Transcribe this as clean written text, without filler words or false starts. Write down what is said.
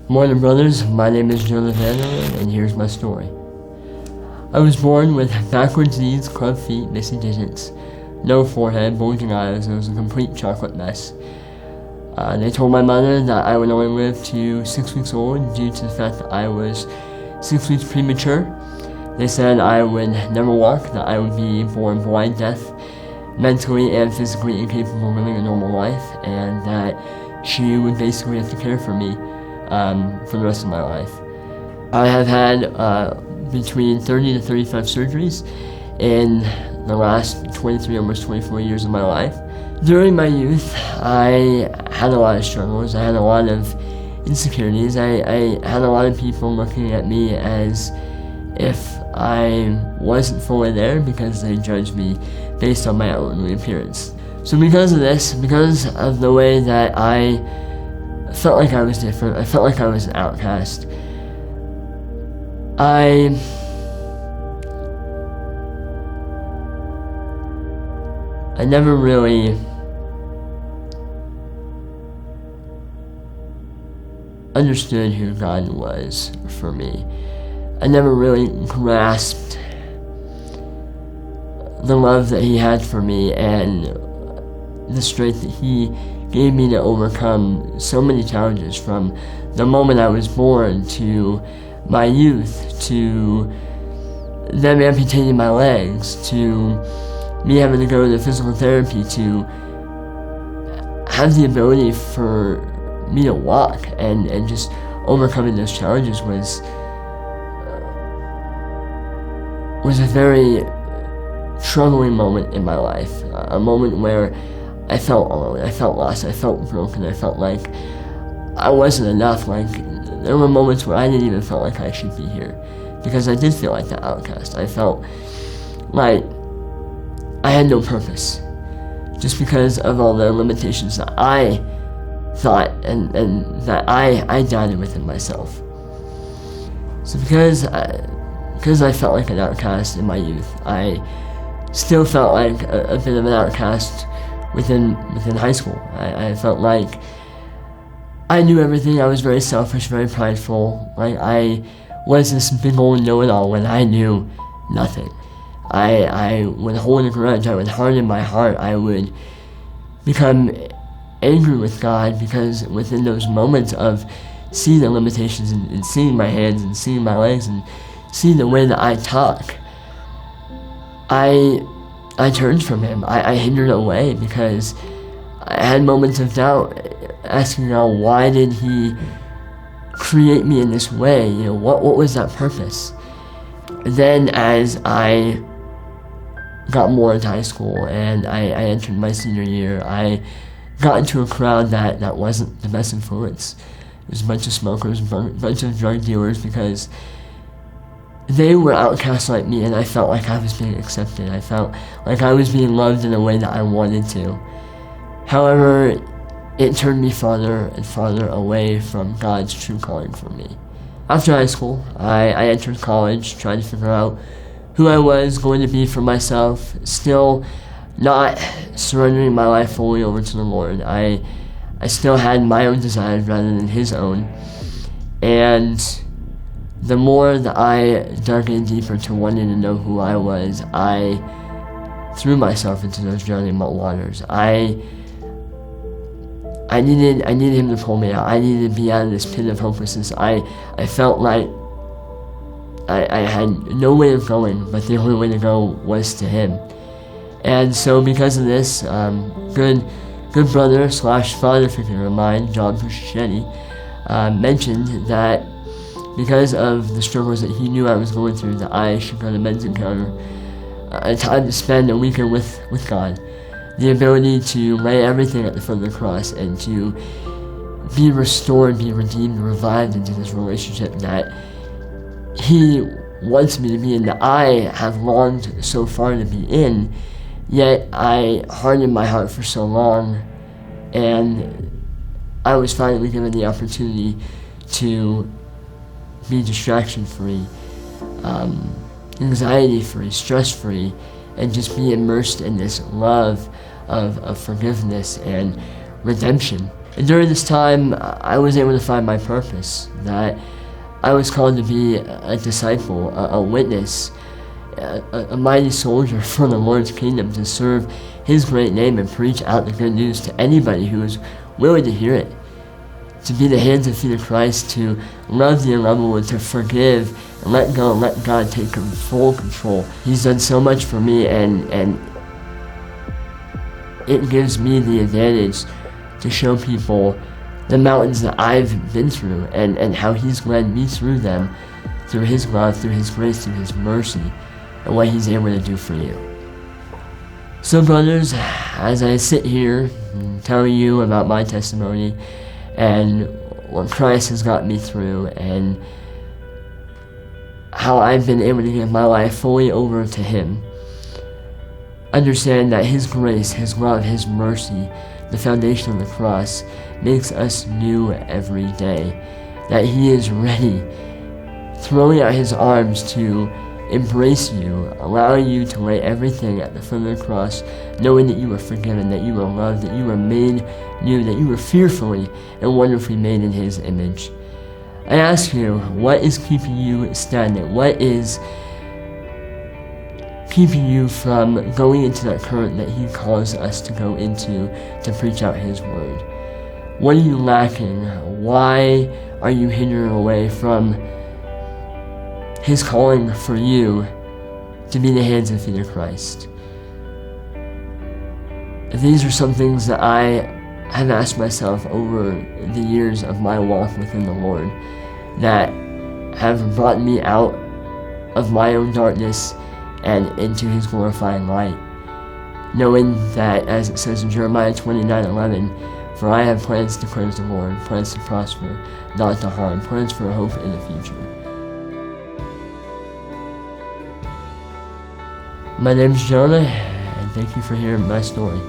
Morning, brothers. My name is Jonah, and here's my story. I was born with backwards knees, club feet, missing digits, no forehead, bulging eyes. It was a complete chocolate mess. They told my mother that I would only live to 6 weeks old due to the fact that I was 6 weeks premature. They said I would never walk, that I would be born blind, deaf, mentally and physically incapable of living a normal life, and that she would basically have to care for me for the rest of my life. I have had between 30 to 35 surgeries in the last 23, almost 24 years of my life. During my youth, I had a lot of struggles. I had a lot of insecurities. I had a lot of people looking at me as if I wasn't fully there because they judged me based on my outward appearance. So because of this, because of the way that I felt like I was different, I felt like I was an outcast, I never really understood who God was for me. I never really grasped the love that He had for me and the strength that He gave me to overcome so many challenges, from the moment I was born to my youth, to them amputating my legs, to me having to go to physical therapy, to have the ability for me to walk, and just overcoming those challenges was a very troubling moment in my life, a moment where I felt alone, I felt lost, I felt broken, I felt like I wasn't enough. Like, there were moments where I didn't even feel like I should be here, because I did feel like the outcast. I felt like I had no purpose, just because of all the limitations that I thought and that I doubted within myself. So because I felt like an outcast in my youth, I still felt like a bit of an outcast within high school. I felt like I knew everything. I was very selfish, very prideful. Like, I was this big old know-it-all when I knew nothing. I would hold a grudge. I would harden my heart. I would become angry with God, because within those moments of seeing the limitations and seeing my hands and seeing my legs and seeing the way that I talk, I turned from Him. I hindered away, because I had moments of doubt, asking God, why did He create me in this way? You know, what was that purpose? Then as I got more into high school and I entered my senior year, I got into a crowd that wasn't the best influence. It was a bunch of smokers, a bunch of drug dealers, because they were outcasts like me, and I felt like I was being accepted. I felt like I was being loved in a way that I wanted to. However, it turned me farther and farther away from God's true calling for me. After high school, I entered college, trying to figure out who I was going to be for myself, still not surrendering my life fully over to the Lord. I still had my own desires rather than His own. And the more that I dug in deeper to wanting to know who I was, I threw myself into those drowning mud waters. I needed Him to pull me out. I needed to be out of this pit of hopelessness. I felt like I had no way of going, but the only way to go was to Him. And so because of this, good brother / father figure of mine, John Pushetti, mentioned that because of the struggles that he knew I was going through, that I should go to men's encounter, a time to spend a weekend with God, the ability to lay everything at the foot of the cross and to be restored, be redeemed, revived into this relationship that He wants me to be in, that I have longed so far to be in, yet I hardened my heart for so long, and I was finally given the opportunity to be distraction-free, anxiety-free, stress-free, and just be immersed in this love of forgiveness and redemption. And during this time, I was able to find my purpose, that I was called to be a disciple, a witness, a mighty soldier for the Lord's kingdom, to serve His great name and preach out the good news to anybody who is willing to hear it. To be the hands and feet of Christ, to love the unlovable, to forgive and let go and let God take full control. He's done so much for me, and it gives me the advantage to show people the mountains that I've been through and how He's led me through them, through His love, through His grace, through His mercy, and what He's able to do for you. So brothers, as I sit here and tell you about my testimony and what Christ has got me through and how I've been able to give my life fully over to Him, understand that His grace, His love, His mercy, the foundation of the cross, makes us new every day. That He is ready, throwing out His arms to embrace you, allowing you to lay everything at the foot of the cross, knowing that you are forgiven, that you are loved, that you are made new, that you are fearfully and wonderfully made in His image. I ask you, what is keeping you stagnant? What is keeping you from going into that current that He calls us to go into to preach out His word? What are you lacking? Why are you hindering away from His calling for you to be the hands and feet of Christ? These are some things that I have asked myself over the years of my walk within the Lord that have brought me out of my own darkness and into His glorifying light, knowing that, as it says in Jeremiah 29:11, "For I have plans, declares the Lord, plans to prosper, not to harm, plans for a hope in the future." My name's Jonah, and thank you for hearing my story.